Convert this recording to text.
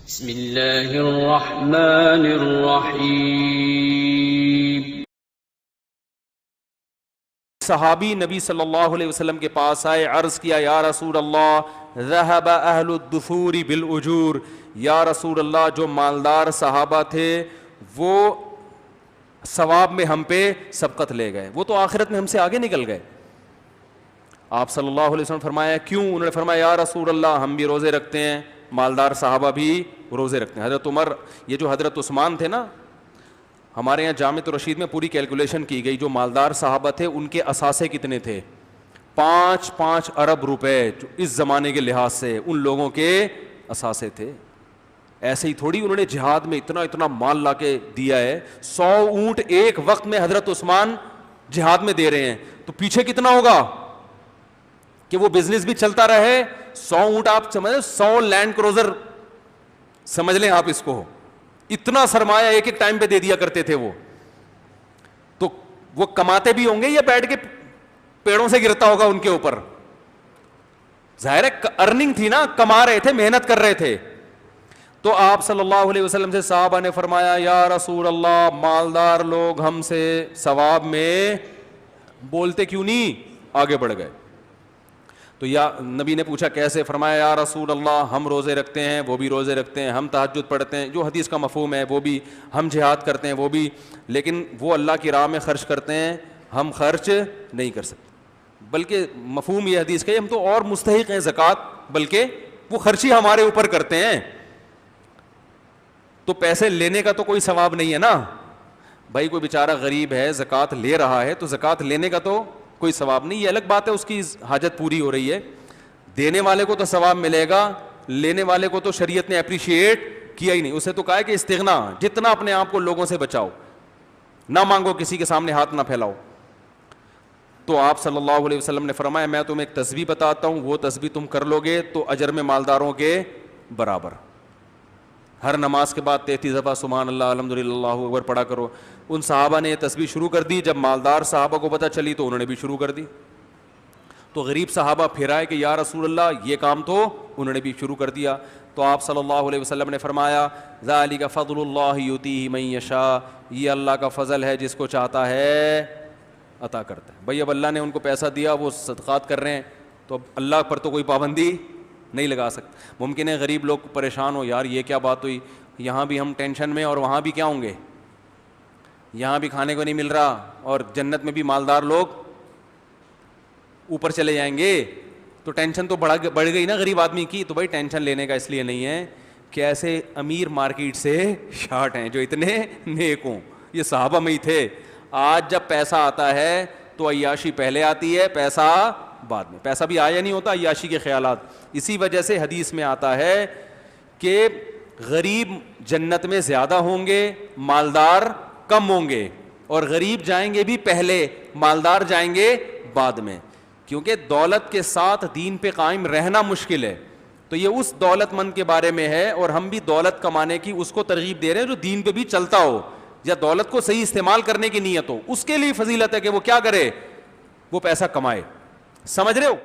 بسم اللہ الرحمن الرحیم۔ صحابی نبی صلی اللہ علیہ وسلم کے پاس آئے، عرض کیا یا رسول اللہ ذہب اہل الدثور بالاجور، یا رسول اللہ جو مالدار صحابہ تھے وہ ثواب میں ہم پہ سبقت لے گئے، وہ تو آخرت میں ہم سے آگے نکل گئے۔ آپ صلی اللہ علیہ وسلم فرمایا کیوں؟ انہوں نے فرمایا یا رسول اللہ ہم بھی روزے رکھتے ہیں، مالدار صحابہ بھی روزے رکھتے ہیں۔ حضرت عمر، یہ جو حضرت عثمان تھے نا، ہمارے یہاں جامع الرشید میں پوری کیلکولیشن کی گئی، جو مالدار صحابہ تھے ان کے اثاثے کتنے تھے؟ 5 ارب روپے، جو اس زمانے کے لحاظ سے ان لوگوں کے اثاثے تھے۔ ایسے ہی تھوڑی انہوں نے جہاد میں اتنا مال لا کے دیا ہے، 100 اونٹ ایک وقت میں حضرت عثمان جہاد میں دے رہے ہیں، تو پیچھے کتنا ہوگا کہ وہ بزنس بھی چلتا رہے۔ 100 اونٹ آپ سمجھ 100 لینڈ کروزر سمجھ لیں آپ اس کو، اتنا سرمایہ ایک ایک ٹائم پہ دے دیا کرتے تھے وہ، تو وہ کماتے بھی ہوں گے یا بیٹھ کے پیڑوں سے گرتا ہوگا ان کے اوپر؟ ظاہر ہے ارننگ تھی نا، کما رہے تھے، محنت کر رہے تھے۔ تو آپ صلی اللہ علیہ وسلم سے صحابہ نے فرمایا یا رسول اللہ مالدار لوگ ہم سے ثواب میں بولتے کیوں نہیں؟ آگے بڑھ گئے۔ تو یا نبی نے پوچھا کیسے؟ فرمایا یا رسول اللہ ہم روزے رکھتے ہیں، وہ بھی روزے رکھتے ہیں، ہم تہجد پڑھتے ہیں، جو حدیث کا مفہوم ہے وہ بھی، ہم جہاد کرتے ہیں وہ بھی، لیکن وہ اللہ کی راہ میں خرچ کرتے ہیں، ہم خرچ نہیں کر سکتے۔ بلکہ مفہوم یہ حدیث کا ہم تو اور مستحق ہیں زکوٰۃ، بلکہ وہ خرچی ہمارے اوپر کرتے ہیں، تو پیسے لینے کا تو کوئی ثواب نہیں ہے نا بھائی۔ کوئی بیچارہ غریب ہے زکوٰۃ لے رہا ہے تو زکوٰۃ لینے کا تو کوئی ثواب نہیں، یہ الگ بات ہے اس کی حاجت پوری ہو رہی ہے، دینے والے کو تو ثواب ملے گا، لینے والے کو تو شریعت نے اپریشیٹ کیا ہی نہیں۔ اسے تو کہا ہے کہ استغنا، جتنا اپنے آپ کو لوگوں سے بچاؤ، نہ مانگو، کسی کے سامنے ہاتھ نہ پھیلاؤ۔ تو آپ صلی اللہ علیہ وسلم نے فرمایا میں تمہیں ایک تسبیح بتاتا ہوں، وہ تسبیح تم کر لو گے تو اجر میں مالداروں کے برابر۔ ہر نماز کے بعد 33 دفعہ سبحان اللہ الحمدللہ اللہ اکبر پڑھا کرو۔ ان صحابہ نے یہ تسبیح شروع کر دی، جب مالدار صحابہ کو پتہ چلی تو انہوں نے بھی شروع کر دی۔ تو غریب صحابہ پھر آئے کہ یا رسول اللہ یہ کام تو انہوں نے بھی شروع کر دیا۔ تو آپ صلی اللہ علیہ وسلم نے فرمایا ذالک فضل اللہ یؤتیہ من یشاء، یہ اللہ کا فضل ہے، جس کو چاہتا ہے عطا کرتا ہے۔ بھائی اب اللہ نے ان کو پیسہ دیا، وہ صدقات کر رہے ہیں، تو اب اللہ پر تو کوئی پابندی نہیں لگا سکتا۔ ممکن ہے غریب لوگ پریشان ہو، یار یہ کیا بات ہوئی، یہاں بھی ہم ٹینشن میں اور وہاں بھی کیا ہوں گے، یہاں بھی کھانے کو نہیں مل رہا اور جنت میں بھی مالدار لوگ اوپر چلے جائیں گے، تو ٹینشن تو بڑھ گئی نا غریب آدمی کی۔ تو بھائی ٹینشن لینے کا اس لیے نہیں ہے کہ ایسے امیر مارکیٹ سے شارٹ ہیں جو اتنے نیک ہوں، یہ صحابہ میں ہی تھے۔ آج جب پیسہ آتا ہے تو عیاشی پہلے آتی ہے، پیسہ بعد میں۔ پیسہ بھی آیا نہیں ہوتا، عیاشی کے خیالات۔ اسی وجہ سے حدیث میں آتا ہے کہ غریب جنت میں زیادہ ہوں گے، مالدار کم ہوں گے، اور غریب جائیں گے بھی پہلے، مالدار جائیں گے بعد میں، کیونکہ دولت کے ساتھ دین پہ قائم رہنا مشکل ہے۔ تو یہ اس دولت مند کے بارے میں ہے، اور ہم بھی دولت کمانے کی اس کو ترغیب دے رہے ہیں جو دین پہ بھی چلتا ہو، یا دولت کو صحیح استعمال کرنے کی نیت ہو، اس کے لیے فضیلت ہے کہ وہ کیا کرے، وہ پیسہ کمائے۔ سمجھ رہے ہو؟